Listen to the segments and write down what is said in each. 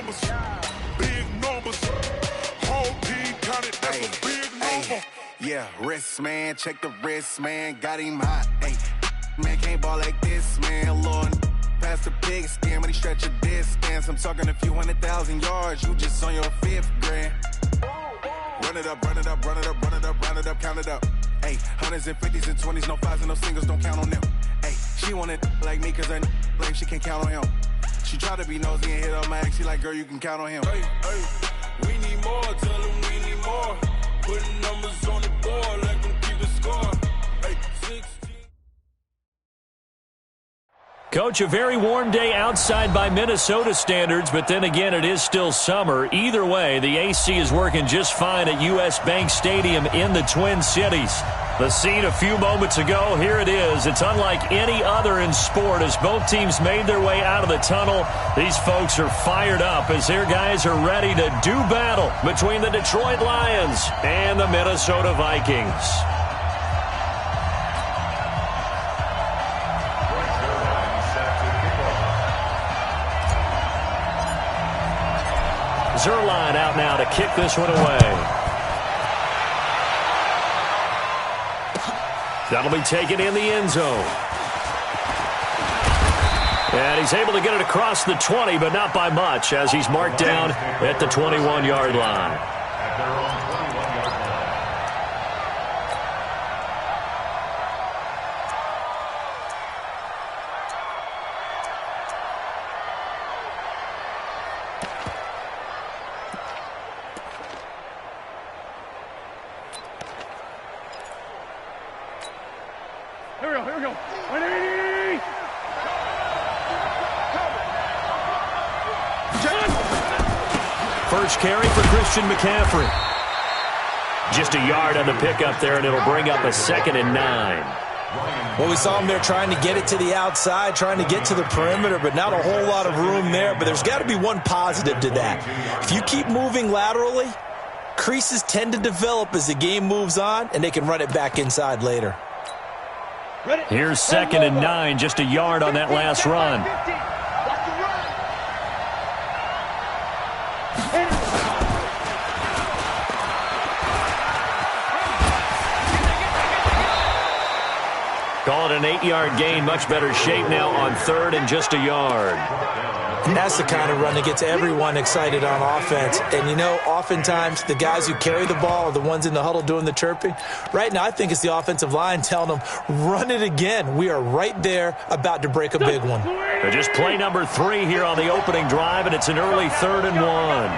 numbers. Big numbers. Whole team counted, that's a big number. Yeah, wrist, man. Check the wrist, man. Got him hot. Ay, man, can't ball like this, man. Lord, past the pig skin when he stretch a distance. I'm talking a few 100,000 yards. You just on your 5th grand. Run it up, run it up, run it up, run it up, run it up, count it up. Ay, hundreds and 50s and 20s, no 5s and no singles, don't count on them. Ay, she want it like me, cause her blame, she can't count on him. She try to be nosy and hit up my ex, she like, girl, you can count on him. Hey, we need more, tell them we need more. Putting numbers on the board, let them keep the score. Hey, 16. Coach, a very warm day outside by Minnesota standards, but then again, it is still summer. Either way, the AC is working just fine at U.S. Bank Stadium in the Twin Cities. The scene a few moments ago, here it is. It's unlike any other in sport as both teams made their way out of the tunnel. These folks are fired up as their guys are ready to do battle between the Detroit Lions and the Minnesota Vikings. Zerline out now to kick this one away. That'll be taken in the end zone. And he's able to get it across the 20, but not by much as he's marked down at the 21-yard line. Here we go. First carry for Christian McCaffrey. Just a yard on the pickup there, and it'll bring up a 2nd and 9. Well, we saw him there trying to get it to the outside, trying to get to the perimeter, but not a whole lot of room there. But there's got to be one positive to that. If you keep moving laterally, creases tend to develop as the game moves on, and they can run it back inside later. Here's 2nd and 9, just a yard on that last run. Call it an 8-yard gain, much better shape now on 3rd and just a yard. And that's the kind of run that gets everyone excited on offense. And, you know, oftentimes the guys who carry the ball are the ones in the huddle doing the chirping. Right now, I think it's the offensive line telling them, run it again. We are right there about to break a big one. They're just play number 3 here on the opening drive, and it's an early 3rd and 1.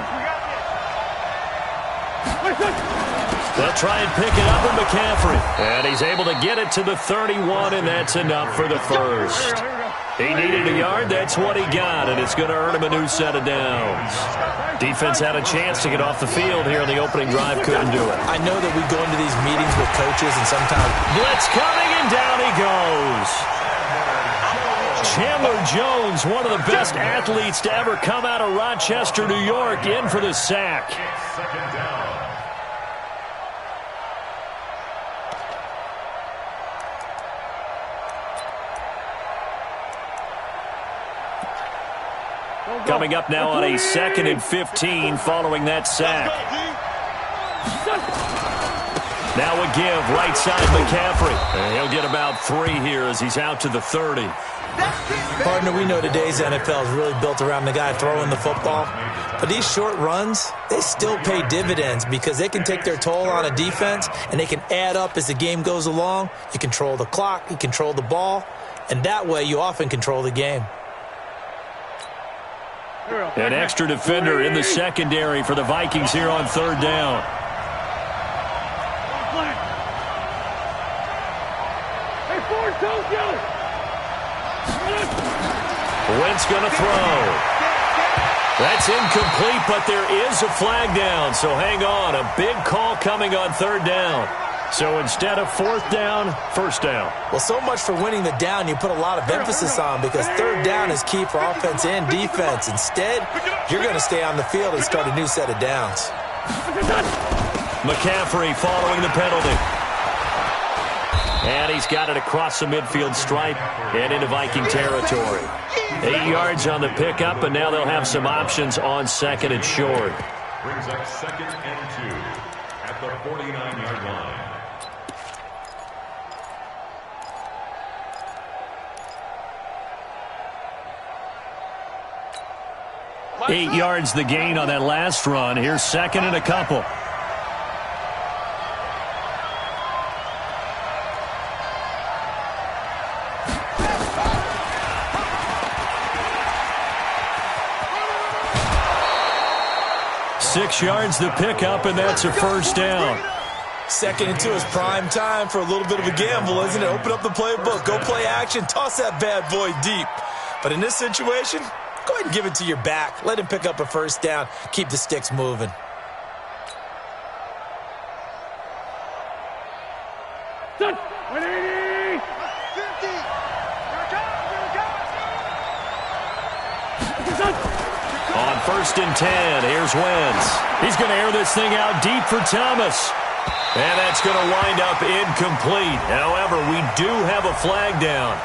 They'll try and pick it up with McCaffrey. And he's able to get it to the 31, and that's enough for the first. He needed a yard, that's what he got, and it's going to earn him a new set of downs. Defense had a chance to get off the field here on the opening drive, couldn't do it. I know that we go into these meetings with coaches and sometimes blitz coming, and down he goes. Chandler Jones, one of the best athletes to ever come out of Rochester, New York, in for the sack. Coming up now on a 2nd and 15 following that sack. Now a give, right side McCaffrey. And he'll get about 3 here as he's out to the 30. Partner, we know today's NFL is really built around the guy throwing the football. But these short runs, they still pay dividends because they can take their toll on a defense and they can add up as the game goes along. You control the clock, you control the ball, and that way you often control the game. An extra defender in the secondary for the Vikings here on 3rd down. Wentz going to throw. That's incomplete, but there is a flag down, so hang on. A big call coming on 3rd down. So instead of 4th down, 1st down. Well, so much for winning the down you put a lot of emphasis on because 3rd down is key for offense and defense. Instead, you're going to stay on the field and start a new set of downs. McCaffrey following the penalty. And he's got it across the midfield stripe and into Viking territory. 8 yards on the pickup, and now they'll have some options on second and short. Brings up 2nd and 2 at the 49-yard line. Eight yards the gain on that last run. Here's second and a couple. Six yards the pickup, and that's a first down. 2nd and 2 is prime time for a little bit of a gamble, isn't it? Open up the playbook, go play action, toss that bad boy deep. But in this situation, go ahead and give it to your back. Let him pick up a first down. Keep the sticks moving. On 1st and 10, here's Wentz. He's going to air this thing out deep for Thomas. And that's going to wind up incomplete. However, we do have a flag down.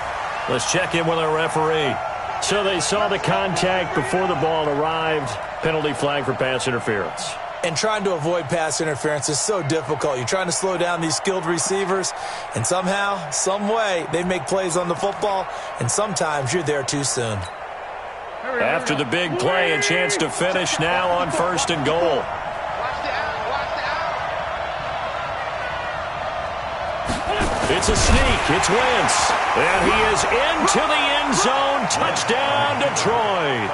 Let's check in with our referee. So they saw the contact before the ball arrived. Penalty flag for pass interference. And trying to avoid pass interference is so difficult. You're trying to slow down these skilled receivers, and somehow, some way, they make plays on the football, and sometimes you're there too soon. After the big play, a chance to finish now on 1st and goal. It's a sneak. It's Wentz. And he is into the end zone. Touchdown, Detroit.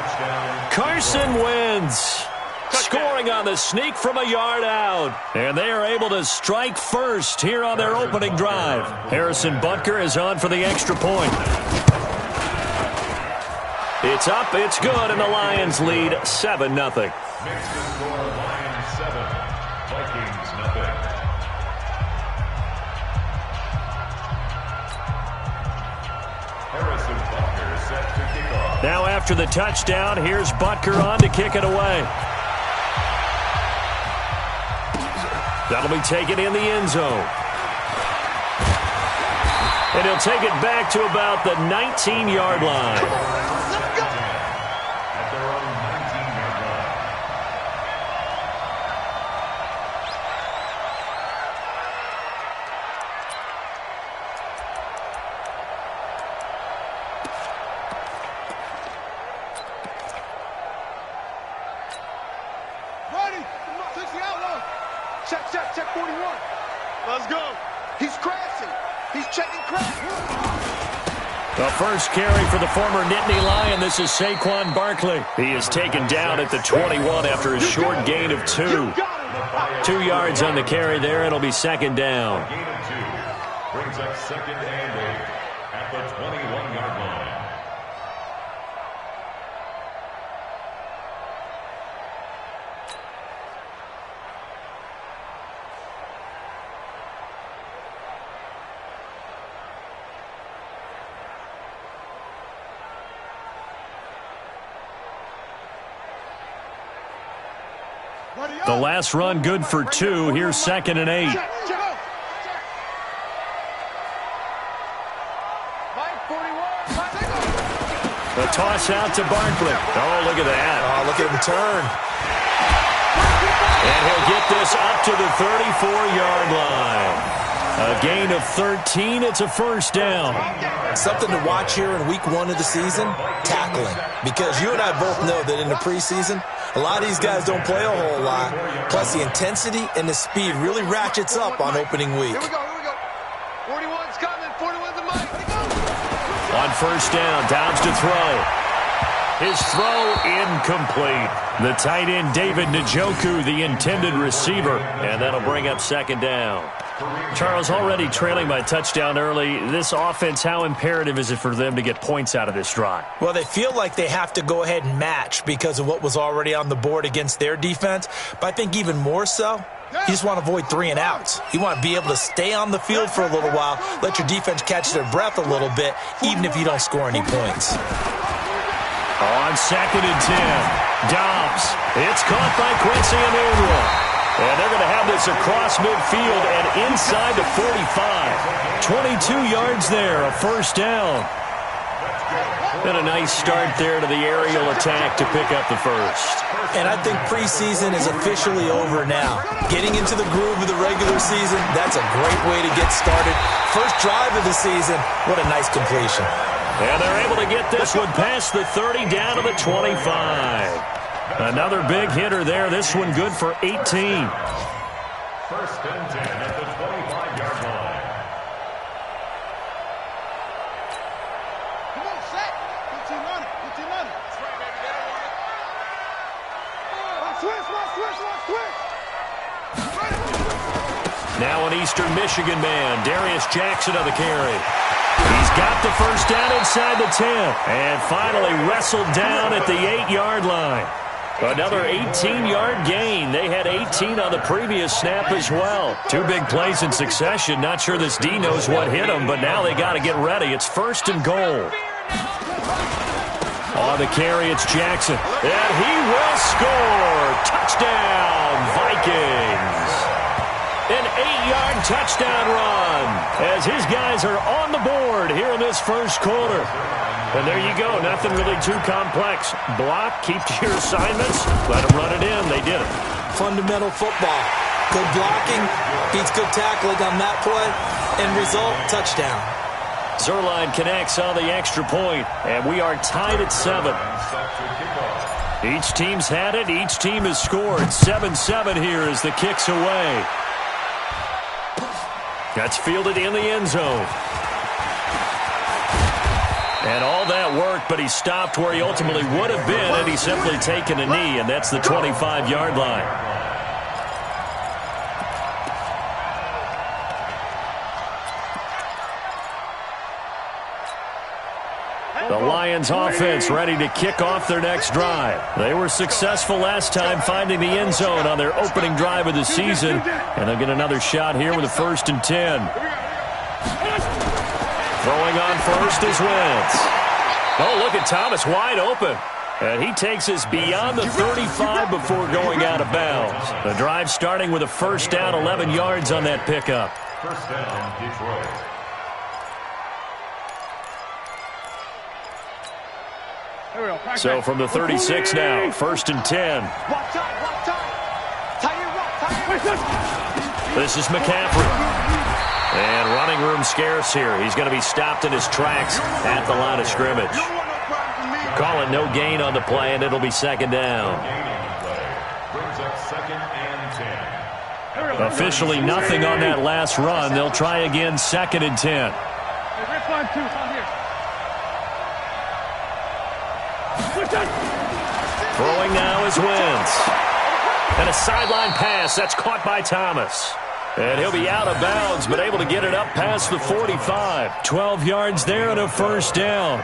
Carson Wentz scoring on the sneak from a yard out. And they are able to strike first here on their opening drive. Harrison Butker is on for the extra point. It's up, it's good, and the Lions lead 7-0. Next to score, Lions 7, Vikings 0. Harrison Butker set to kick off. Now after the touchdown, here's Butker on to kick it away. That'll be taken in the end zone. And he'll take it back to about the 19-yard line. At their own 19-yard line. Ready? 60 outlaw. Check 41. Let's go. He's crashing. He's checking crash. The first carry for the former Nittany Lion. This is Saquon Barkley. He is taken down at the 21 after a short gain of 2. 2 yards on the carry there. It'll be second down. Gain of 2 brings up 2nd and 8 at the 21-yard line. The last run good for 2. Here's 2nd and 8. The toss out to Barkley. Oh, look at that. Oh, look at him turn. And he'll get this up to the 34-yard line. A gain of 13. It's a first down. Something to watch here in week 1 of the season, tackling. Because you and I both know that in the preseason, a lot of these guys don't play a whole lot. Plus, the intensity and the speed really ratchets up on opening week. Here we go. 41's coming. 41's the mic. On first down, Dobbs to throw. His throw incomplete. The tight end, David Njoku, the intended receiver. And that'll bring up second down. Charles, already trailing by touchdown early. This offense, how imperative is it for them to get points out of this drive? Well, they feel like they have to go ahead and match because of what was already on the board against their defense. But I think even more so, you just want to avoid 3 and outs. You want to be able to stay on the field for a little while, let your defense catch their breath a little bit, even if you don't score any points. On 2nd and 10, Dobbs. It's caught by Quincy Enunwa. And they're going to have this across midfield and inside the 45. 22 yards there, a first down. And a nice start there to the aerial attack to pick up the first. And I think preseason is officially over now. Getting into the groove of the regular season, that's a great way to get started. First drive of the season, what a nice completion. And they're able to get this one past the 30 down to the 25. Another big hitter there. This one good for 18. First and 10 at the 25-yard line. Come on, set. Put your money. That's right, baby. They don't want it. Switch. Now an Eastern Michigan man, Darius Jackson on the carry. He's got the first down inside the 10. And finally wrestled down at the 8-yard line. Another 18-yard gain. They had 18 on the previous snap as well. Two big plays in succession. Not sure this D knows what hit him, but now they got to get ready. It's first and goal. On the carry, it's Jackson. And he will score. Touchdown, Vikings. An 8-yard touchdown run as his guys are on the board here in this first quarter. And there you go. Nothing really too complex. Block, keep to your assignments, let them run it in. They did it. Fundamental football. Good blocking, beats good tackling on that play, and result, touchdown. Zerline connects on the extra point, and we are tied at 7. Each team's had it. Each team has scored. 7-7 here as the kick's away. That's fielded in the end zone. And all that worked, but he stopped where he ultimately would have been had he simply taken a knee, and that's the 25-yard line. The Lions offense ready to kick off their next drive. They were successful last time finding the end zone on their opening drive of the season, and they'll get another shot here with a first and 10. Throwing on first is Wentz. Oh, look at Thomas wide open. And he takes us beyond the 35 before going out of bounds. The drive starting with a first down, 11 yards on that pickup. First down, Detroit. So from the 36 now, first and 10. This is McCaffrey. And running room scarce here. He's going to be stopped in his tracks at the line of scrimmage. Call it no gain on the play, and it'll be second down. Brings up second and 10. Officially nothing on that last run. They'll try again, second and 10. Throwing now is Wentz. And a sideline pass. That's caught by Thomas. And he'll be out of bounds, but able to get it up past the 45. 12 yards there and a first down.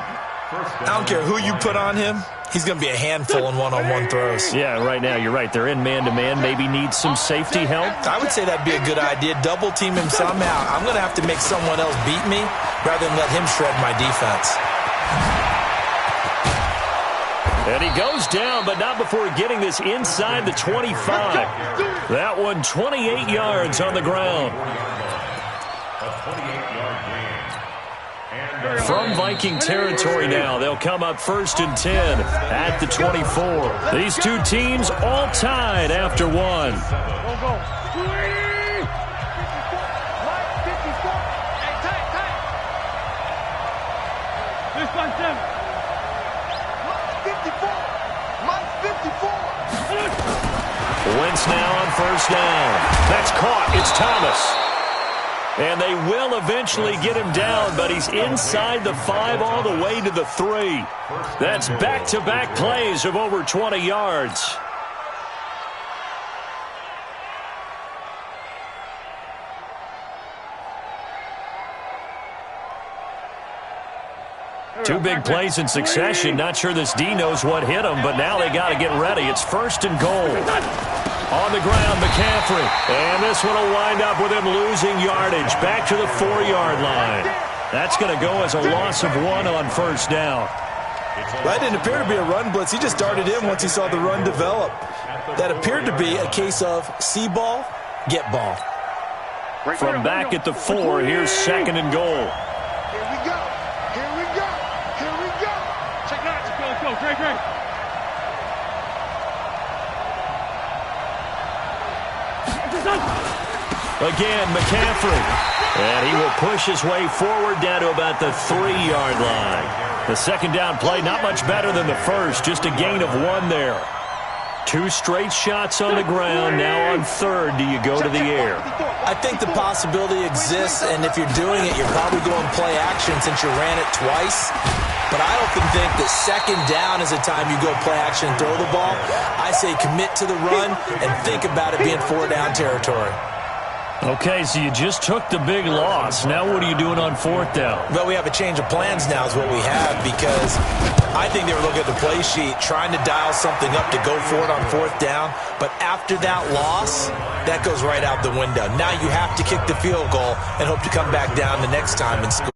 I don't care who you put on him. He's going to be a handful in one-on-one throws. Yeah, right now, you're right. They're in man-to-man. Maybe need some safety help. I would say that'd be a good idea. Double team him somehow. I'm going to have to make someone else beat me rather than let him shred my defense. And he goes down, but not before getting this inside the 25. That one, 28 yards on the ground. A 28-yard gain. From Viking territory now, they'll come up first and 10 at the 24. These two teams all tied after one. Wentz now on first down. That's caught. It's Thomas. And they will eventually get him down, but he's inside the 5 all the way to the 3. That's back-to-back plays of over 20 yards. Two big plays in succession. Not sure this D knows what hit him, but now they got to get ready. It's first and goal. On the ground, McCaffrey. And this one will wind up with him losing yardage. Back to the 4-yard line. That's going to go as a loss of 1 on first down. That didn't appear to be a run blitz. He just darted in once he saw the run develop. That appeared to be a case of see ball, get ball. From back at the 4, here's 2nd and goal. Here we go. Here we go. Here we go. Check that. Let's go. Great. Again, McCaffrey. And he will push his way forward down to about the 3-yard line. The 2nd down play, not much better than the first, just a gain of 1 there. 2 straight shots on the ground. Now on 3rd, do you go to the air? I think the possibility exists, and if you're doing it, you're probably going play action since you ran it twice. But I often think that 2nd down is a time you go play action and throw the ball. I say commit to the run and think about it being 4-down territory. Okay, so you just took the big loss. Now what are you doing on 4th down? Well, we have a change of plans now is what we have, because I think they were looking at the play sheet, trying to dial something up to go for it on 4th down. But after that loss, that goes right out the window. Now you have to kick the field goal and hope to come back down the next time and score.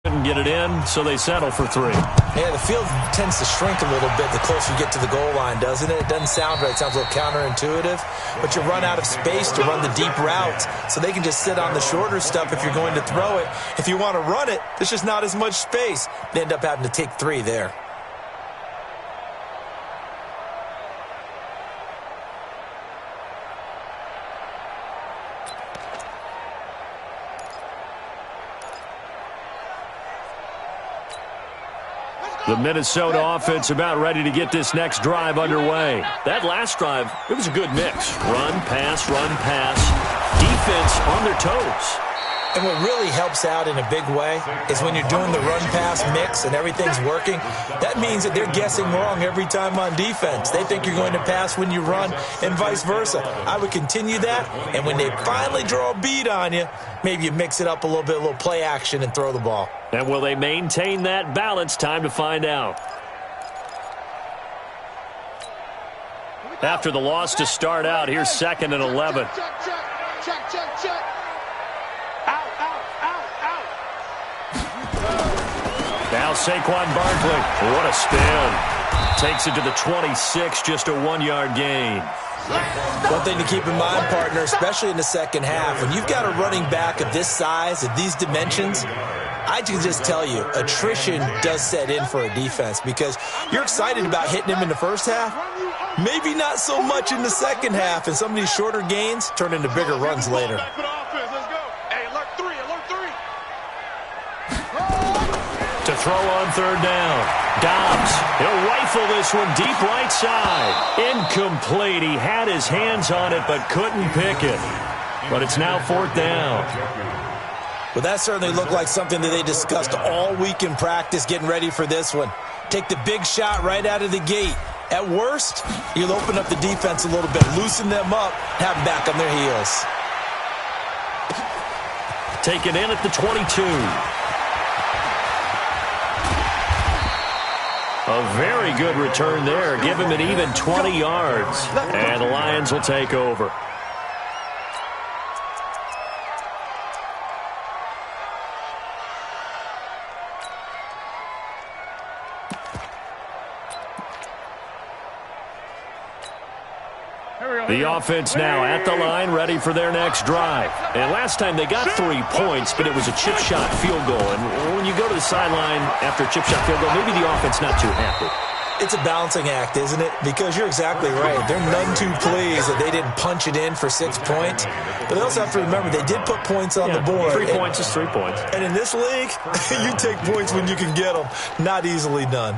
Couldn't get it in, so they settle for 3. Yeah, the field tends to shrink a little bit the closer you get to the goal line, doesn't it? It doesn't sound right. It sounds a little counterintuitive. But you run out of space to run the deep routes, so they can just sit on the shorter stuff if you're going to throw it. If you want to run it, there's just not as much space. They end up having to take 3 there. The Minnesota offense about ready to get this next drive underway. That last drive, it was a good mix. Run, pass, defense on their toes. And what really helps out in a big way is when you're doing the run-pass mix and everything's working, that means that they're guessing wrong every time on defense. They think you're going to pass when you run and vice versa. I would continue that, and when they finally draw a beat on you, maybe you mix it up a little bit, a little play action, and throw the ball. And will they maintain that balance? Time to find out. After the loss to start out, here's 2nd and 11. Check. Now Saquon Barkley. What a spin. Takes it to the 26, just a 1-yard gain. One thing to keep in mind, partner, especially in the second half, when you've got a running back of this size, of these dimensions, I can just tell you, attrition does set in for a defense because you're excited about hitting him in the first half, maybe not so much in the second half, and some of these shorter gains turn into bigger runs later. To throw on 3rd down. Dobbs, he'll rifle this one deep right side. Incomplete. He had his hands on it but couldn't pick it. But it's now 4th down. Well, that certainly looked like something that they discussed all week in practice getting ready for this one. Take the big shot right out of the gate. At worst, you'll open up the defense a little bit, loosen them up, have them back on their heels. Taken in at the 22. A very good return there. Give him an even 20 yards. And the Lions will take over. The offense now at the line, ready for their next drive. And last time they got 3 points, but it was a chip shot field goal. And when you go to the sideline after a chip shot field goal, maybe the offense not too happy. It's a balancing act, isn't it? Because you're exactly right. They're none too pleased that they didn't punch it in for 6 points. But they also have to remember they did put points on the board. 3 points is 3 points. And in this league, you take points when you can get them. Not easily done.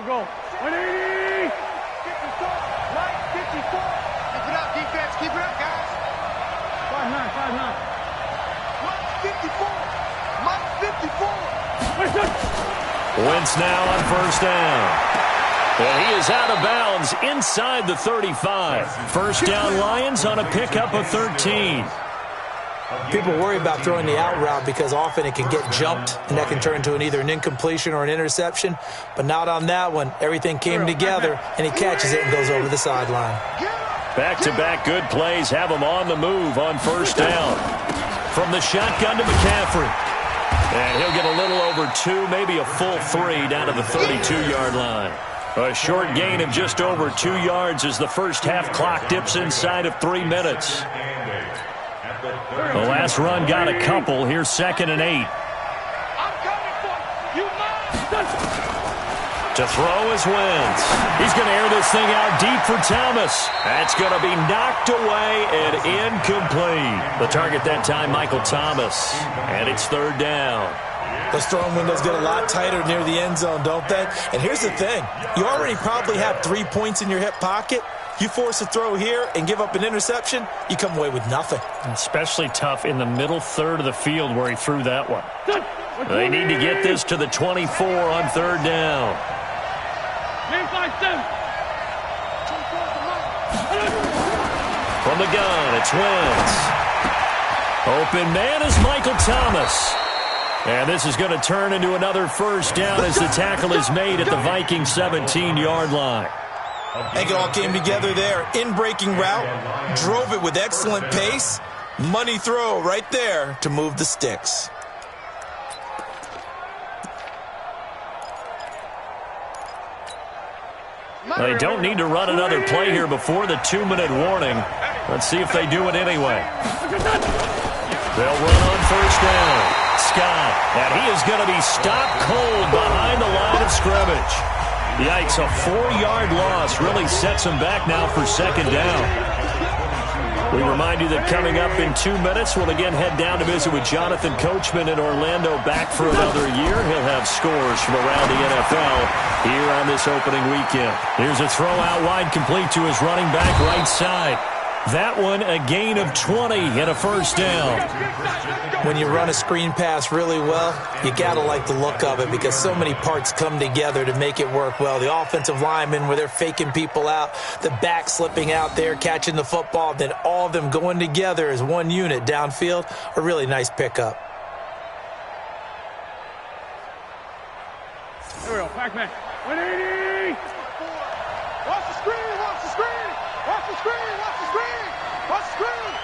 Go. 180. 54. Right. 54. Keep it up, defense. Keep it up, guys. 5-9. 54. Wentz now on 1st down. And he is out of bounds inside the 35. 1st down Lions on a pickup of 13. People worry about throwing the out route because often it can get jumped, and that can turn into either an incompletion or an interception. But not on that one. Everything came together, and he catches it and goes over the sideline. Back-to-back good plays have him on the move on first down. From the shotgun to McCaffrey. And he'll get a little over 2, maybe a full 3 down to the 32-yard line. A short gain of just over 2 yards as the first half clock dips inside of 3 minutes. The last run got a couple. Here's 2nd and 8. To throw is Wentz. He's going to air this thing out deep for Thomas. That's going to be knocked away and incomplete. The target that time, Michael Thomas. And it's 3rd down. Those throwing windows get a lot tighter near the end zone, don't they? And here's the thing. You already probably have 3 points in your hip pocket. You force a throw here and give up an interception, you come away with nothing. Especially tough in the middle third of the field where he threw that one. They need to get this to the 24 on 3rd down. From the gun, it's Wentz. Open man is Michael Thomas. And this is going to turn into another first down as the tackle is made at the Vikings 17-yard line. I think it all came together there. In-breaking route, drove it with excellent pace. Money throw right there to move the sticks. They don't need to run another play here before the 2-minute warning. Let's see if they do it anyway. They'll run on first down. Scott, and he is going to be stopped cold behind the line of scrimmage. Yikes, a 4-yard loss really sets him back now for 2nd down. We remind you that coming up in 2 minutes, we'll again head down to visit with Jonathan Coachman in Orlando, back for another year. He'll have scores from around the NFL here on this opening weekend. Here's a throw out wide, complete to his running back right side. That one a gain of 20 and a first down. When you run a screen pass really well, you got to like the look of it because so many parts come together to make it work well. The offensive linemen where they're faking people out, the back slipping out there, catching the football, then all of them going together as one unit downfield, a really nice pickup. Here we go, Pac-Man. 180! Watch the screen, watch the screen! Watch the screen, watch the screen! Watch the screen!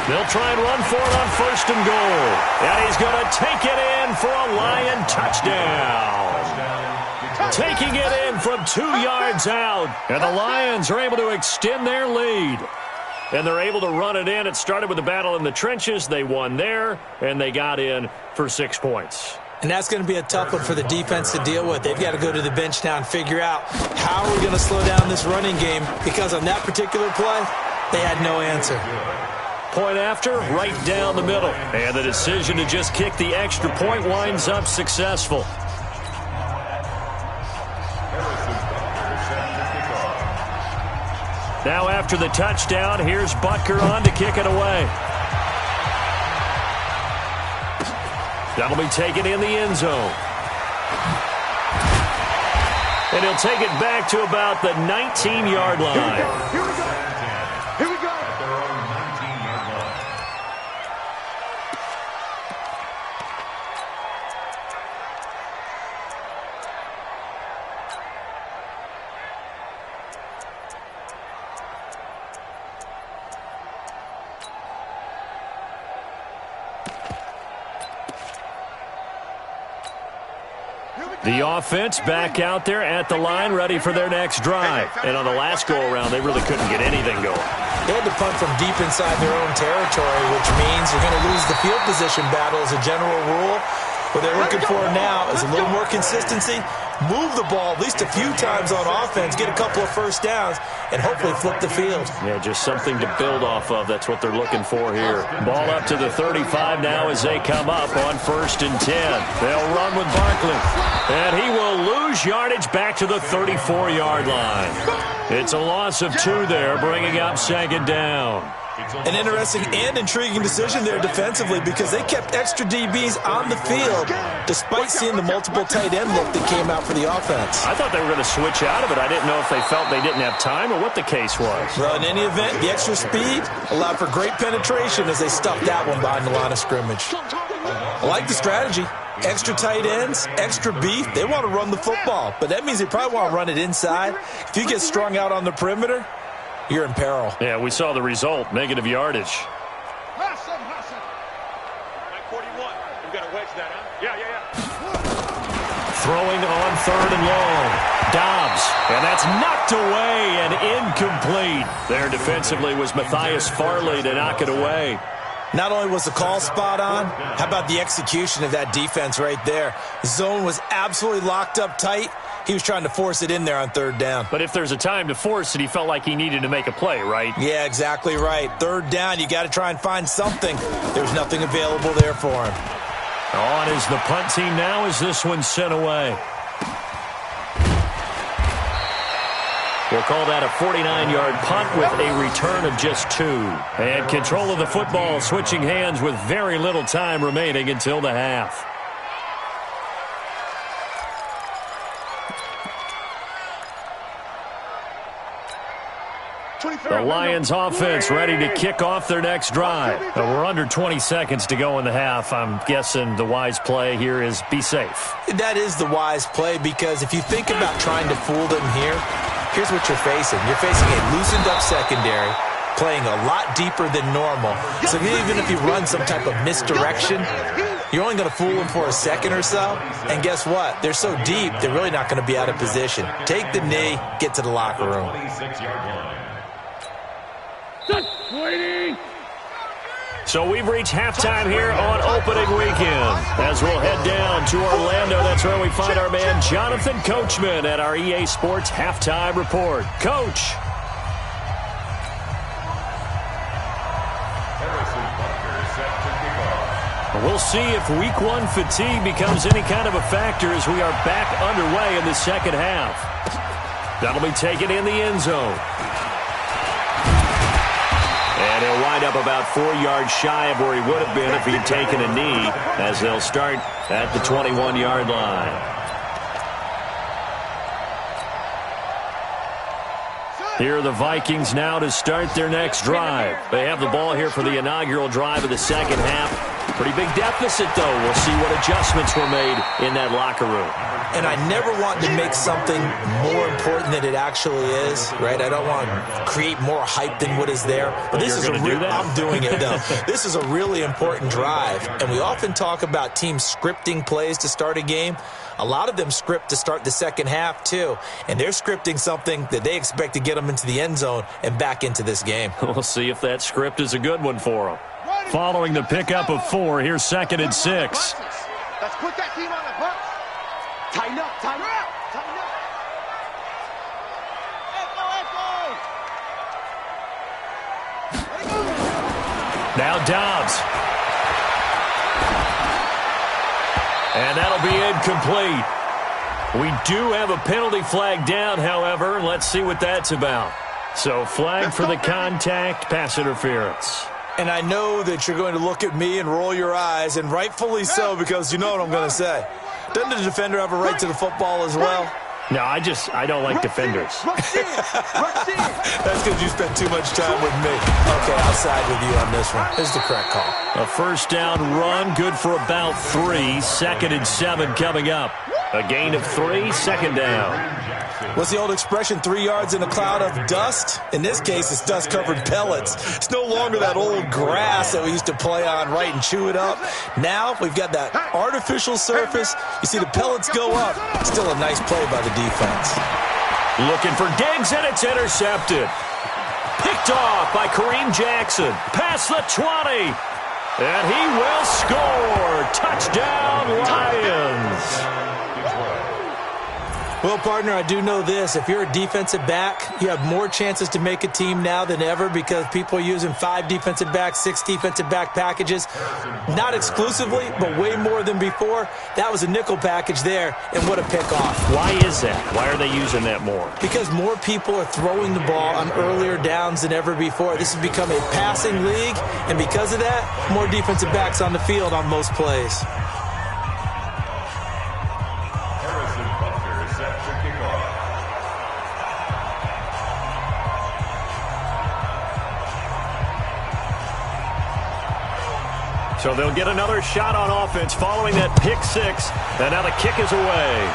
They'll try and run for it on 1st and goal. And he's going to take it in for a Lion touchdown. Taking it in from 2 yards out. And the Lions are able to extend their lead. And they're able to run it in. It started with a battle in the trenches. They won there, and they got in for 6 points. And that's going to be a tough one for the defense to deal with. They've got to go to the bench now and figure out how are we going to slow down this running game, because on that particular play, they had no answer. Point after, right down the middle. And the decision to just kick the extra point winds up successful. Now after the touchdown, here's Butker on to kick it away. That'll be taken in the end zone. And he'll take it back to about the 19-yard line. Here we go! Here we go! At their own 19-yard line. The offense back out there at the line, ready for their next drive. And on the last go-around, they really couldn't get anything going. They had to punt from deep inside their own territory, which means you're going to lose the field position battle as a general rule. What they're looking for now is a little more consistency, move the ball at least a few times on offense, get a couple of first downs, and hopefully flip the field. Yeah, just something to build off of. That's what they're looking for here. Ball up to the 35 now as they come up on 1st and 10. They'll run with Barkley. And he will lose yardage back to the 34-yard line. It's a loss of 2 there, bringing up 2nd down. An interesting and intriguing decision there defensively because they kept extra DBs on the field despite seeing the multiple tight end look that came out for the offense. I thought they were going to switch out of it. I didn't know if they felt they didn't have time or what the case was. Well, in any event, the extra speed allowed for great penetration as they stuffed that one behind the line of scrimmage. I like the strategy. Extra tight ends, extra beef. They want to run the football, but that means they probably want to run it inside. If you get strung out on the perimeter, you're in peril. Yeah, we saw the result, negative yardage. Hustle. 41. You got to wedge that, huh? Yeah. Throwing on 3rd and long. Dobbs, and that's knocked away and incomplete. There defensively was Matthias Farley to knock it away. Not only was the call spot on, how about the execution of that defense right there? The zone was absolutely locked up tight. He was trying to force it in there on 3rd down. But if there's a time to force it, he felt like he needed to make a play, right? Yeah, exactly right. 3rd down, you got to try and find something. There's nothing available there for him. On is the punt team now as this one's sent away. We'll call that a 49-yard punt with a return of just 2. And control of the football switching hands with very little time remaining until the half. The Lions offense ready to kick off their next drive. We're under 20 seconds to go in the half. I'm guessing the wise play here is be safe. That is the wise play because if you think about trying to fool them here, here's what you're facing. You're facing a loosened up secondary, playing a lot deeper than normal. So even if you run some type of misdirection, you're only going to fool them for a second or so. And guess what? They're so deep, they're really not going to be out of position. Take the knee, get to the locker room. So we've reached halftime here on opening weekend. As we'll head down to Orlando, that's where we find our man Jonathan Coachman at our EA Sports Halftime Report. Coach. We'll see if Week 1 fatigue becomes any kind of a factor as we are back underway in the second half. That'll be taken in the end zone. And he'll wind up about 4 yards shy of where he would have been if he'd taken a knee, as they'll start at the 21-yard line. Here are the Vikings now to start their next drive. They have the ball here for the inaugural drive of the second half. Pretty big deficit, though. We'll see what adjustments were made in that locker room. And I never want to make something more important than it actually is, right? I don't want to create more hype than what is there. But this is a real, I'm doing it, though. This is a really important drive. And we often talk about teams scripting plays to start a game. A lot of them script to start the second half, too. And they're scripting something that they expect to get them into the end zone and back into this game. We'll see if that script is a good one for them. Following the pickup of 4, here's 2nd and 6. Let's put that team on the box. Tighten up. Now Dobbs. And that'll be incomplete. We do have a penalty flag down, however. Let's see what that's about. So flag for the contact, pass interference. And I know that you're going to look at me and roll your eyes, and rightfully so, because you know what I'm going to say. Doesn't the defender have a right to the football as well? No, I don't like defenders. That's because you spent too much time with me. Okay, I'll side with you on this one. This is the correct call. A first down run, good for about 3. 2nd and 7 coming up. A gain of 3, 2nd down. What's the old expression, 3 yards in a cloud of dust? In this case, it's dust-covered pellets. It's no longer that old grass that we used to play on, right, and chew it up. Now we've got that artificial surface. You see the pellets go up. Still a nice play by the defense. Looking for Diggs, and it's intercepted. Picked off by Kareem Jackson. Past the 20. And he will score. Touchdown, Lions. Well, partner, I do know this. If you're a defensive back, you have more chances to make a team now than ever because people are using 5 defensive backs, 6 defensive back packages. Not exclusively, but way more than before. That was a nickel package there, and what a pickoff. Why is that? Why are they using that more? Because more people are throwing the ball on earlier downs than ever before. This has become a passing league, and because of that, more defensive backs on the field on most plays. So they'll get another shot on offense following that pick 6. And now the kick is away.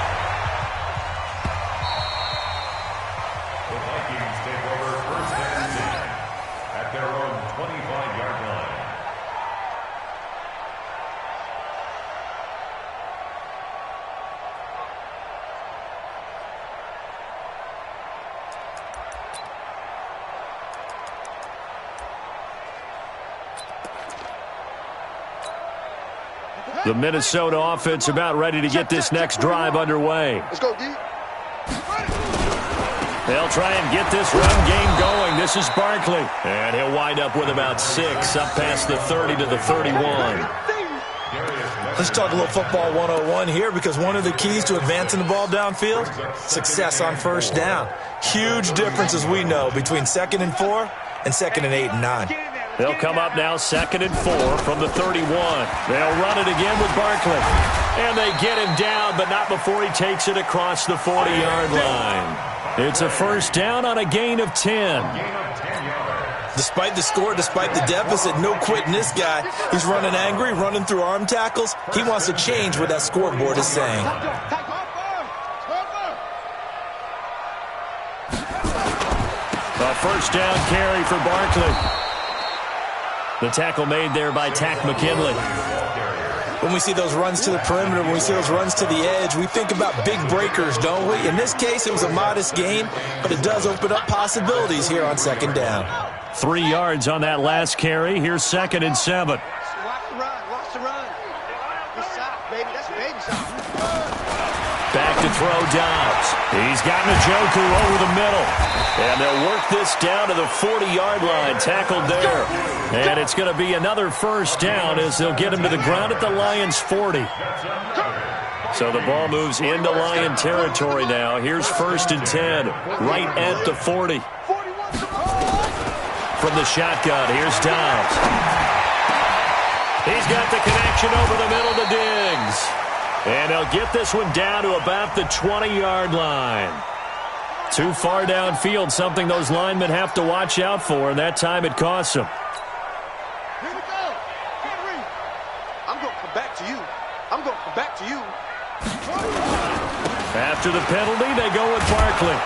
The Vikings take over first and 10 at their own 25-yard line. The Minnesota offense about ready to get this next drive underway. Let's go, D. They'll try and get this run game going. This is Barkley. And he'll wind up with about 6 up past the 30 to the 31. Let's talk a little football 101 here because one of the keys to advancing the ball downfield, success on first down. Huge difference, as we know, between 2nd and 4 and 2nd and 8 and 9. They'll come up now 2nd and 4 from the 31. They'll run it again with Barkley. And they get him down, but not before he takes it across the 40-yard line. It's a first down on a gain of 10. Despite the score, despite the deficit, no quitting this guy. He's running angry, running through arm tackles. He wants to change what that scoreboard is saying. A first down carry for Barkley. The tackle made there by Tack McKinley. When we see those runs to the perimeter, when we see those runs to the edge, we think about big breakers, don't we? In this case, it was a modest gain, but it does open up possibilities here on 2nd down. 3 yards on that last carry. Here's 2nd and 7. Watch the run. Watch the run. Good shot, baby. That's a baby shot. Back to throw Dobbs. He's got Njoku over the middle. And they'll work this down to the 40-yard line. Tackled there. And it's going to be another first down as they'll get him to the ground at the Lions' 40. So the ball moves into Lion territory now. Here's 1st and 10, right at the 40. From the shotgun, here's Dobbs. He's got the connection over the middle to Diggs. And he'll get this one down to about the 20-yard line. Too far downfield, something those linemen have to watch out for, and that time it costs them. Here we go. Henry. I'm going to come back to you. I'm going to come back to you. After the penalty, they go with Barkley.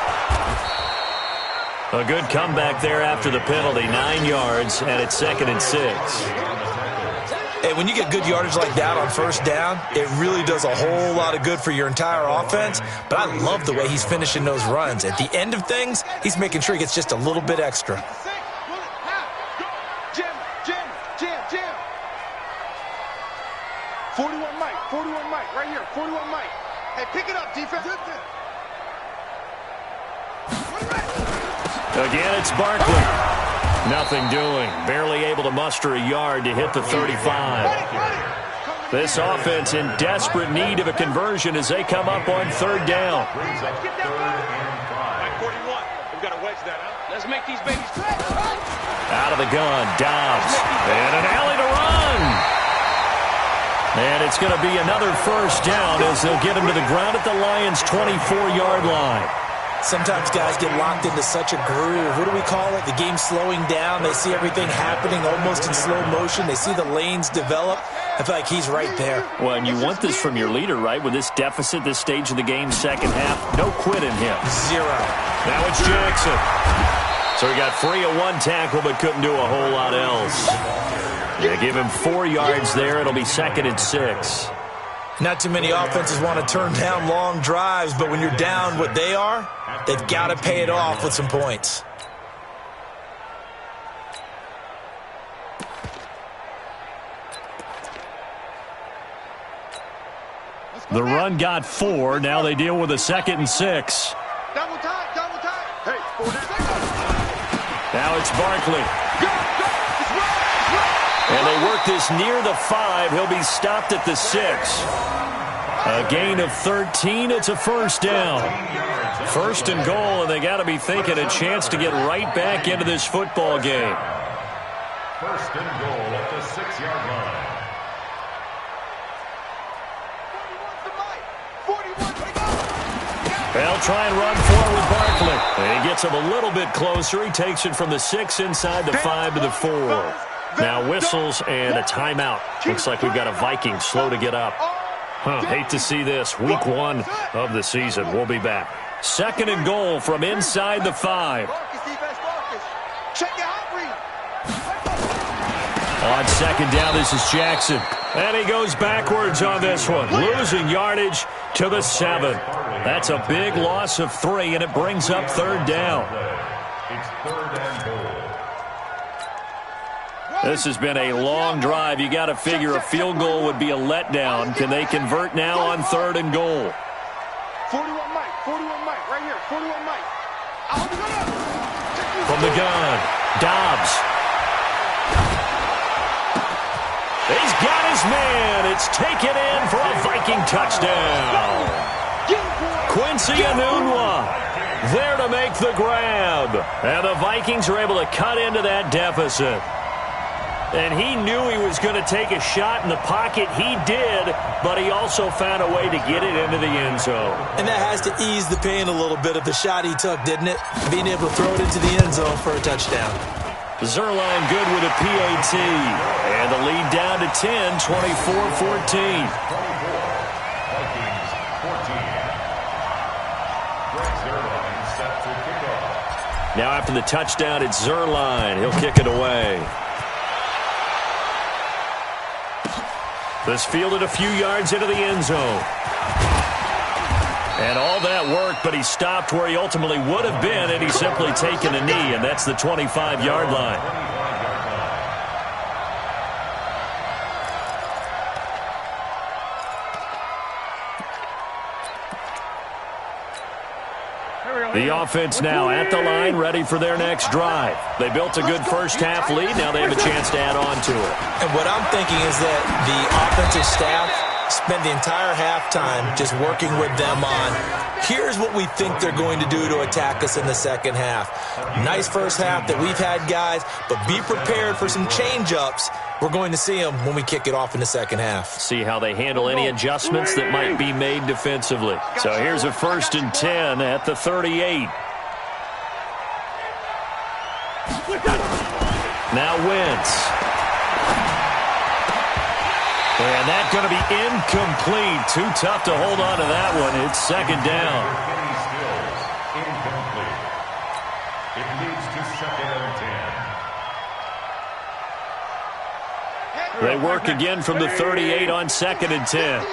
A good comeback there after the penalty, 9 yards, and it's 2nd and 6. Hey, when you get good yardage like that on first down, it really does a whole lot of good for your entire offense. But I love the way he's finishing those runs. At the end of things, he's making sure he gets just a little bit extra. Jam. 41 Mike, right here, 41 Mike. Hey, pick it up, defense. Again, it's Barkley. Nothing doing. Barely able to muster a yard to hit the 35. This offense in desperate need of a conversion as they come up on 3rd down. We've got to wedge that out. Let's make these babies play. Out of the gun, Dobbs. And an alley to run. And it's going to be another first down as they'll get him to the ground at the Lions' 24-yard line. Sometimes guys get locked into such a groove. What do we call it? The game's slowing down. They see everything happening almost in slow motion. They see the lanes develop. I feel like he's right there. Well, and you want this from your leader, right? With this deficit, this stage of the game, 2nd half, no quit in him. 0. Now it's Jackson. So he got free of 1 tackle but couldn't do a whole lot else. They give him 4 yards there. It'll be 2nd and 6. Not too many offenses want to turn down long drives, but when you're down what they are, they've got to pay it off with some points. The run got 4. Now they deal with a 2nd and 6. Double time, double time. Hey, now it's Barkley. And they work this near the 5. He'll be stopped at the 6. A gain of 13. It's a first down. 1st and goal, and they got to be thinking a chance to get right back into this football game. 1st and goal at the 6-yard line. They'll try and run forward with Barkley. And he gets him a little bit closer. He takes it from the 6 inside the 5 to the 4. Now whistles and a timeout. Looks like we've got a Viking slow to get up. Hate to see this. Week 1 of the season. We'll be back. 2nd and goal from inside the 5. On 2nd down, this is Jackson. And he goes backwards on this one. Losing yardage to the 7. That's a big loss of 3, and it brings up 3rd down. It's 3rd and goal. This has been a long drive. You got to figure a field goal would be a letdown. Can they convert now on 3rd and goal? 41 Mike, right here, 41 Mike. From the gun, Dobbs. He's got his man. It's taken in for a Viking touchdown. Quincy Enunwa there to make the grab. And the Vikings are able to cut into that deficit. And he knew he was going to take a shot in the pocket. He did, but he also found a way to get it into the end zone. And that has to ease the pain a little bit of the shot he took, didn't it? Being able to throw it into the end zone for a touchdown. Zerline good with a PAT. And the lead down to 10, 24-14. Now after the touchdown, it's Zerline. He'll kick it away. This fielded a few yards into the end zone. And all that work, but he stopped where he ultimately would have been, and he's simply taken a knee, and that's the 25-yard line. The offense now at the line, ready for their next drive. They built a good first-half lead. Now they have a chance to add on to it. And what I'm thinking is that the offensive staff spend the entire halftime just working with them on, here's what we think they're going to do to attack us in the second half. Nice first half that we've had, guys, but be prepared for some change-ups. We're going to see them when we kick it off in the second half. See how they handle any adjustments that might be made defensively. So here's a 1st and 10 at the 38. Now Wentz. And that's going to be incomplete. Too tough to hold on to that one. It's 2nd down. Incomplete. It leads to 2nd and 10. They work again from the 38 on 2nd and 10.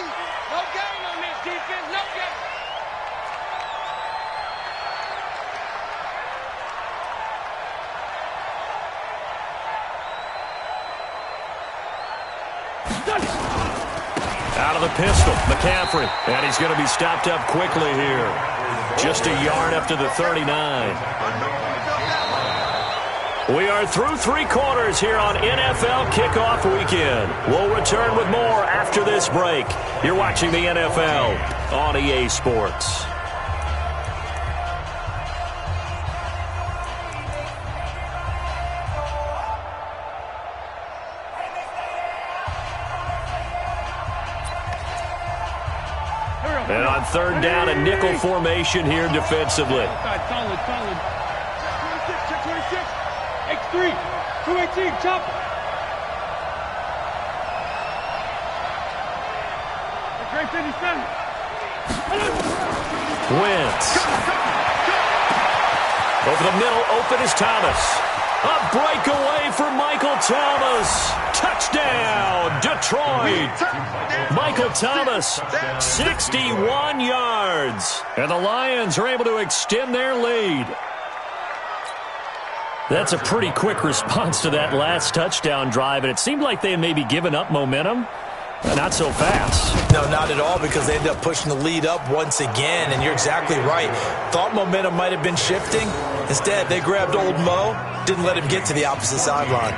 Out of the pistol, McCaffrey. And he's going to be stopped up quickly here. Just a yard after the 39. We are through 3 quarters here on NFL Kickoff Weekend. We'll return with more after this break. You're watching the NFL on EA Sports. And on 3rd down, a nickel formation here defensively. Solid. Check 26. X3. 218. Chopper. Great 57. Wentz. Over the middle, open is Thomas. A breakaway for Michael Thomas. Touchdown, Detroit. Michael Thomas, 61 yards. And the Lions are able to extend their lead. That's a pretty quick response to that last touchdown drive, and it seemed like they had maybe given up momentum. Not so fast. No, not at all, because they ended up pushing the lead up once again, and you're exactly right. Thought momentum might have been shifting. Instead, they grabbed old Mo, didn't let him get to the opposite sideline.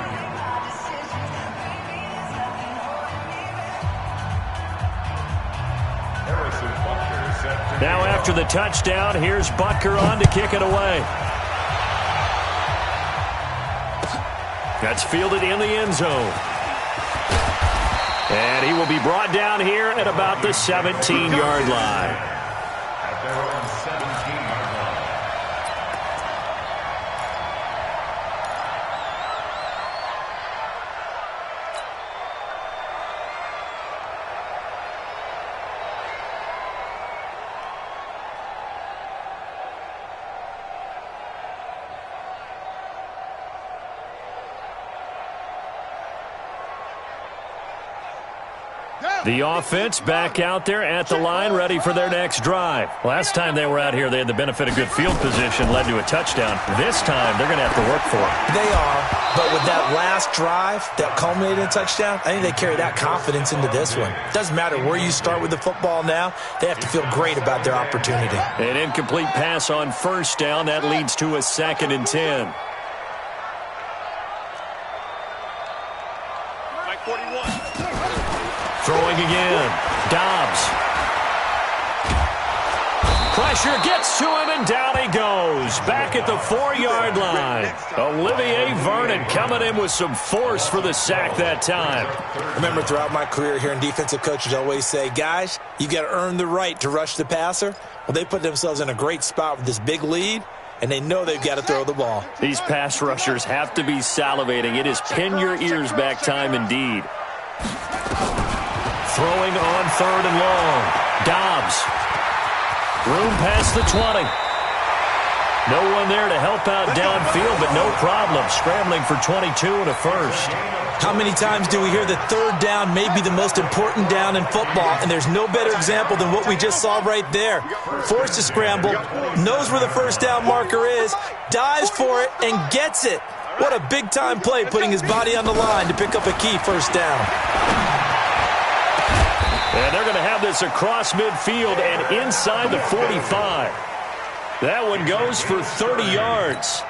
Now after the touchdown, here's Butker on to kick it away. That's fielded in the end zone. And he will be brought down here at about the 17-yard line. At their own 17-yard line. The offense back out there at the line, ready for their next drive. Last time they were out here, they had the benefit of good field position, led to a touchdown. This time, they're going to have to work for it. They are, but with that last drive that culminated in a touchdown, I think they carry that confidence into this one. It doesn't matter where you start with the football now, they have to feel great about their opportunity. An incomplete pass on first down, that leads to a 2nd and 10. Mike 41. Throwing again. Dobbs. Pressure gets to him, and down he goes. Back at the 4-yard line. Olivier Vernon coming in with some force for the sack that time. Remember, throughout my career here in defensive coaches always say, guys, you got to earn the right to rush the passer. Well, they put themselves in a great spot with this big lead, and they know they've got to throw the ball. These pass rushers have to be salivating. It is pin your ears back time indeed. Throwing on 3rd and long. Dobbs. Room past the 20. No one there to help out downfield, but no problem. Scrambling for 22 and a first. How many times do we hear that 3rd down may be the most important down in football, and there's no better example than what we just saw right there. Forced to scramble, knows where the 1st down marker is, dives for it, and gets it. What a big-time play, putting his body on the line to pick up a key 1st down. And they're going to have this across midfield and inside the 45. That one goes for 30 yards.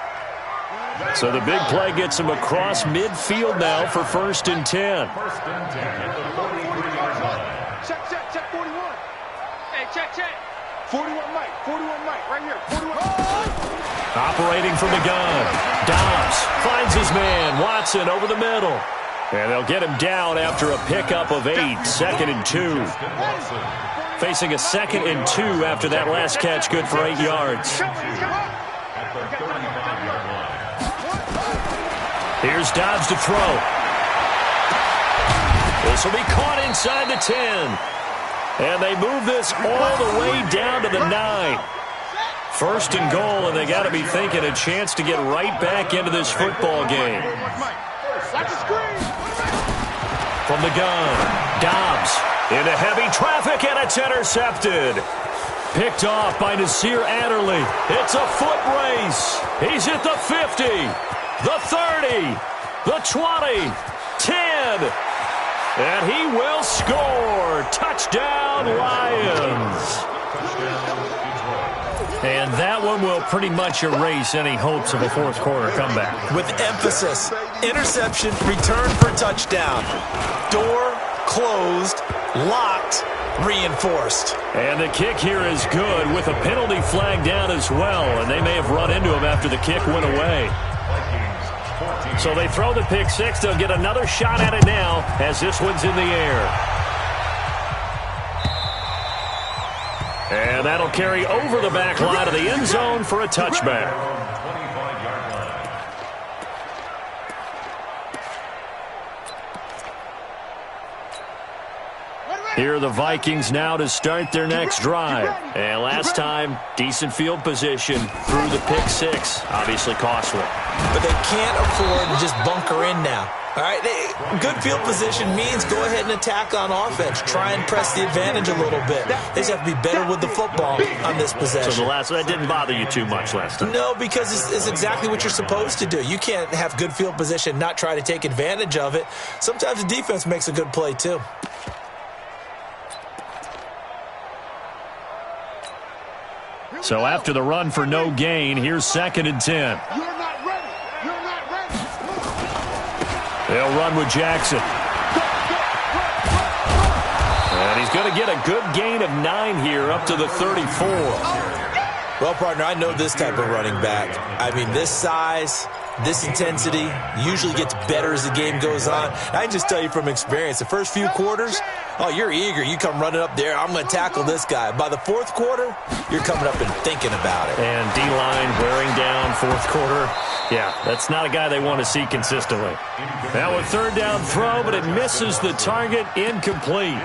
So the big play gets him across midfield now for 1st and 10. 1st and 10 at the 43-yard line. Check 41. Hey, check. 41 Mike, right here. 41. Operating from the gun. Dobbs finds his man. Watson over the middle. And they'll get him down after a pickup of 8. 2nd and 2. Facing a 2nd and 2 after that last catch, good for 8 yards. At the 35-yard line. Here's Dobbs to throw. This will be caught inside the 10. And they move this all the way down to the 9. 1st and goal, and they got to be thinking a chance to get right back into this football game. From the gun, Dobbs into heavy traffic, and it's intercepted. Picked off by Nasir Adderley. It's a foot race. He's at the 50, the 30, the 20, 10. And he will score. Touchdown, Lions. And that one will pretty much erase any hopes of a 4th quarter comeback. With emphasis, interception, return for touchdown. Door closed, locked, reinforced. And the kick here is good with a penalty flag down as well. And they may have run into him after the kick went away. So they throw the pick 6. They'll get another shot at it now as this one's in the air. And that'll carry over the back line of the end zone for a touchback. Here are the Vikings now to start their next drive. And last time, decent field position through the pick 6. Obviously costly. But they can't afford to just bunker in now. All right, good field position means go ahead and attack on offense. Try and press the advantage a little bit. They just have to be better with the football on this possession. So that didn't bother you too much last time? No, because it's exactly what you're supposed to do. You can't have good field position, not try to take advantage of it. Sometimes the defense makes a good play too. So after the run for no gain, here's 2nd and 10. You're not ready. You're not ready. They'll run with Jackson. And he's going to get a good gain of 9 here up to the 34. Well, partner, I know this type of running back. I mean, this size, this intensity usually gets better as the game goes on. I can just tell you from experience, the first few quarters, oh, you're eager. You come running up there, I'm going to tackle this guy. By the 4th quarter, you're coming up and thinking about it. And D-line wearing down 4th quarter. Yeah, that's not a guy they want to see consistently. Now a 3rd down throw, but it misses the target, incomplete.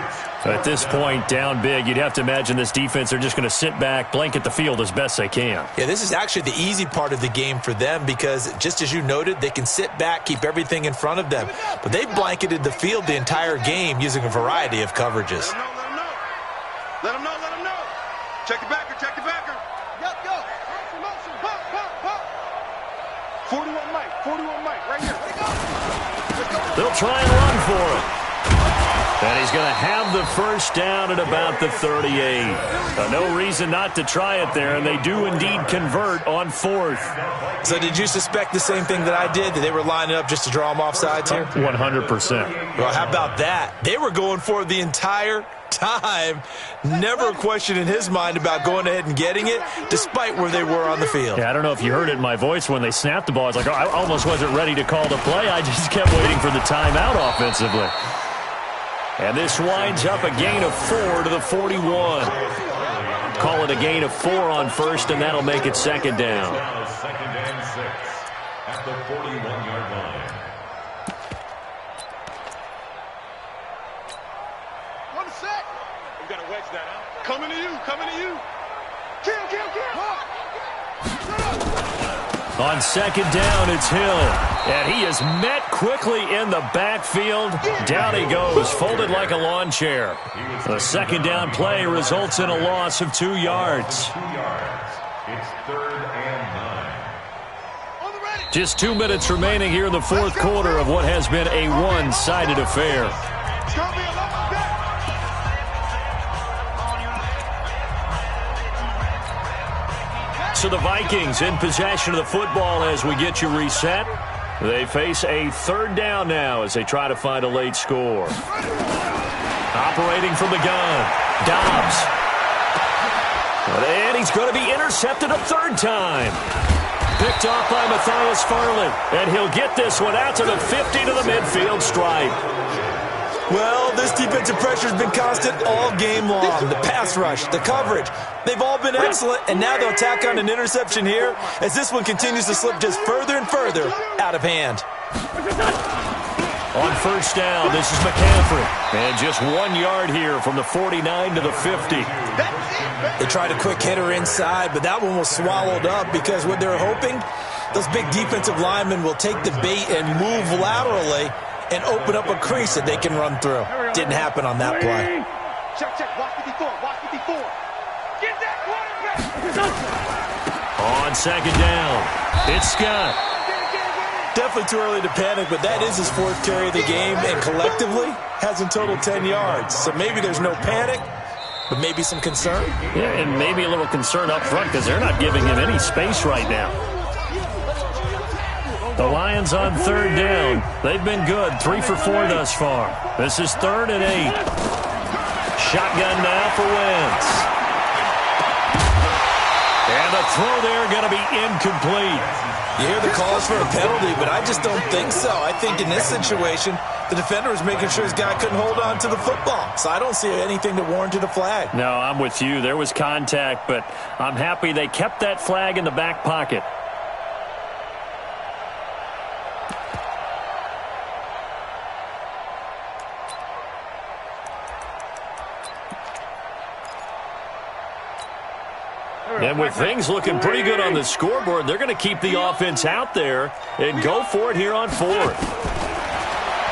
At this point, down big, you'd have to imagine this defense are just going to sit back, blanket the field as best they can. Yeah, this is actually the easy part of the game for them because, just as you noted, they can sit back, keep everything in front of them. But they've blanketed the field the entire game using a variety of coverages. Let them know. Let them know. Check the backer. Check the backer. Yep, go. Motion. Pop. 41 Mike, right here. Let's go. They'll try and run for it. And he's going to have the first down at about the 38. No reason not to try it there, and they do indeed convert on 4th. So did you suspect the same thing that I did, that they were lining up just to draw them off sides here? 100%. Well, how about that? They were going for it the entire time. Never a question in his mind about going ahead and getting it, despite where they were on the field. Yeah, I don't know if you heard it in my voice when they snapped the ball. It's like, oh, I almost wasn't ready to call the play. I just kept waiting for the timeout offensively. And this winds up a gain of 4 to the 41. Call it a gain of 4 on 1st, and that'll make it 2nd down. 2nd and 6 at the 41-yard line. 1 sec. We got to wedge that out. Coming to you. Kill. On 2nd down, it's Hill. And he is met quickly in the backfield. Down he goes, folded like a lawn chair. The 2nd down play results in a loss of 2 yards. 2 yards. It's 3rd and 9. Just 2 minutes remaining here in the 4th quarter of what has been a one-sided affair. It's going to be a long day. So the Vikings in possession of the football as we get you reset. They face a 3rd down now as they try to find a late score. Operating from the gun, Dobbs. And he's going to be intercepted a 3rd time. Picked off by Matthias Farley. And he'll get this one out to the 50 to the midfield stripe. Well, this defensive pressure has been constant all game long. The pass rush, the coverage, they've all been excellent, and now they'll tack on an interception here as this one continues to slip just further and further out of hand. On 1st down, this is McCaffrey. And just 1 yard here from the 49 to the 50. They tried a quick hitter inside, but that one was swallowed up because what they're hoping, those big defensive linemen will take the bait and move laterally and open up a crease that they can run through. Didn't happen on that play. Check. Watch 54. Get that quarterback. On 2nd down, it's Scott. Definitely too early to panic, but that is his 4th carry of the game, and collectively has in total 10 yards. So maybe there's no panic, but maybe some concern. Yeah, and maybe a little concern up front because they're not giving him any space right now. The Lions on 3rd down. They've been good, 3 for 4 thus far. This is 3rd and 8. Shotgun now for Wentz. And the throw there going to be incomplete. You hear the calls for a penalty, but I just don't think so. I think in this situation, the defender was making sure his guy couldn't hold on to the football. So I don't see anything that warranted a flag. No, I'm with you. There was contact, but I'm happy they kept that flag in the back pocket. And with things looking pretty good on the scoreboard, they're going to keep the offense out there and go for it here on 4th.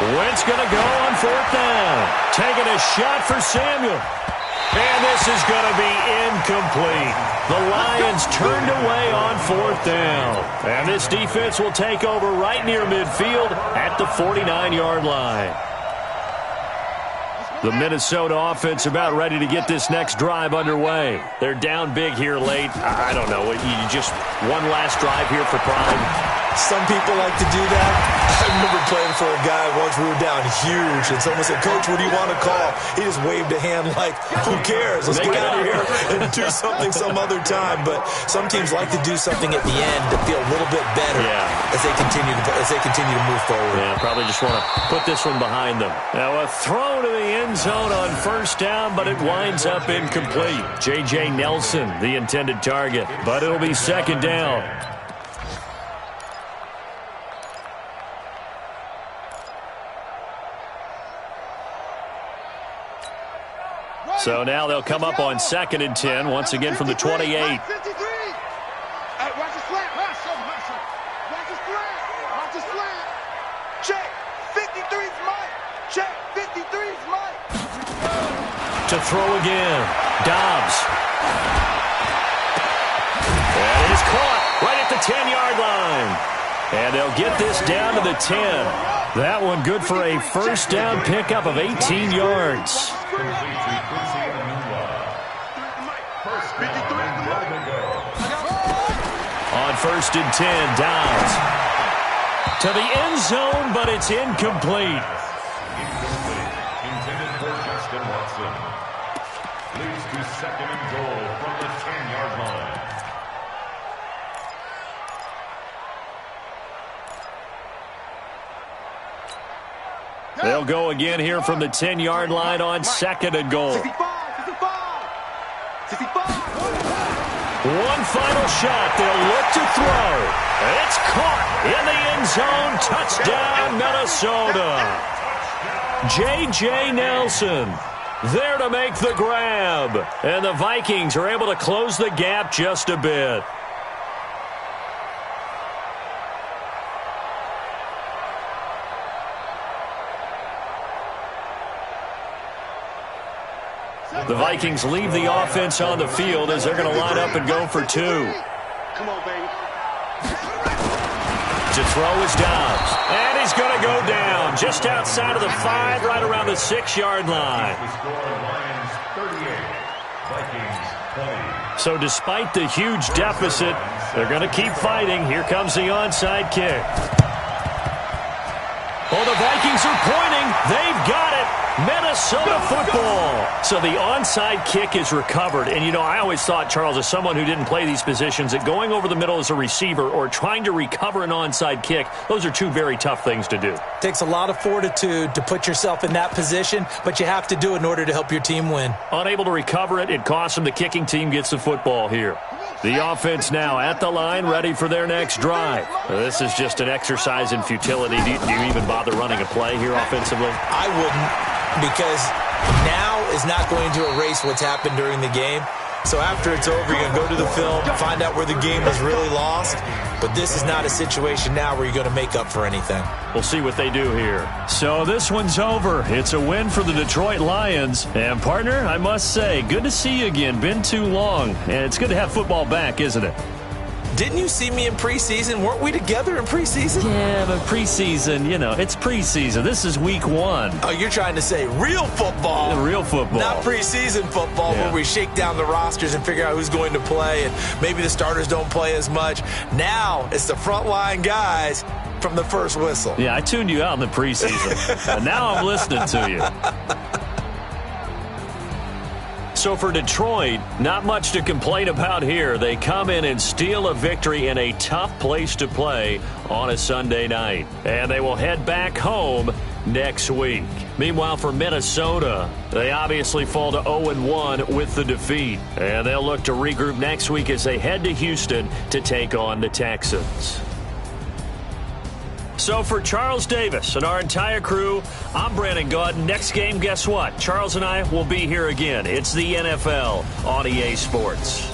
Wentz going to go on 4th down. Taking a shot for Samuel. And this is going to be incomplete. The Lions turned away on 4th down. And this defense will take over right near midfield at the 49-yard line. The Minnesota offense about ready to get this next drive underway. They're down big here late. I don't know. You just one last drive here for pride. Some people like to do that. I remember playing for a guy once we were down huge, and someone said, "Coach, what do you want to call?" He just waved a hand like, "Who cares? Let's get out of here and do something some other time." But some teams like to do something at the end to feel a little bit better as they continue to move forward. Yeah, probably just want to put this one behind them. Now a throw to the end zone on first down, but it winds up incomplete. J.J. Nelson, the intended target, but it'll be second down. So now they'll come up on 2nd and 10, once again from the 28. Hey, watch the slant. Watch the slant. Check. 53's Mike. Check. 53's Mike. To throw again. Dobbs. And it is caught right at the 10-yard line. And they'll get this down to the 10. That one good for a first down pickup of 18 yards. On 1st and 10, Downs. To the end zone, but it's incomplete. Intended for Justin Watson. Leads to 2nd and goal from the 10-yard line. They'll go again here from the 10-yard line on 2nd and goal. 65. One final shot. They'll look to throw. It's caught in the end zone. Touchdown, Minnesota. J.J. Nelson there to make the grab. And the Vikings are able to close the gap just a bit. The Vikings leave the offense on the field as they're going to line up and go for 2. Come on, baby. To throw is Dobbs. And he's going to go down just outside of the 5, right around the 6-yard line. Lions 38, Vikings 20. So despite the huge deficit, they're going to keep fighting. Here comes the onside kick. Oh, the Vikings are pointing. They've got it. Minnesota football. So the onside kick is recovered. And, you know, I always thought, Charles, as someone who didn't play these positions, that going over the middle as a receiver or trying to recover an onside kick, those are two very tough things to do. Takes a lot of fortitude to put yourself in that position, but you have to do it in order to help your team win. Unable to recover it, it costs them. The kicking team gets the football here. The offense now at the line, ready for their next drive. This is just an exercise in futility. Do you even bother running a play here offensively? I wouldn't, because now is not going to erase what's happened during the game. So after it's over, you're going to go to the film, find out where the game was really lost. But this is not a situation now where you're going to make up for anything. We'll see what they do here. So this one's over. It's a win for the Detroit Lions. And, partner, I must say, good to see you again. Been too long. And it's good to have football back, isn't it? Didn't you see me in preseason? Weren't we together in preseason? Yeah, but preseason, you know, it's preseason. This is week 1. Oh, you're trying to say real football. Real football. Not preseason football where we shake down the rosters and figure out who's going to play, and maybe the starters don't play as much. Now it's the frontline guys from the first whistle. Yeah, I tuned you out in the preseason. And now I'm listening to you. So for Detroit, not much to complain about here. They come in and steal a victory in a tough place to play on a Sunday night. And they will head back home next week. Meanwhile, for Minnesota, they obviously fall to 0-1 with the defeat. And they'll look to regroup next week as they head to Houston to take on the Texans. So for Charles Davis and our entire crew, I'm Brandon Gaudin. Next game, guess what? Charles and I will be here again. It's the NFL on EA Sports.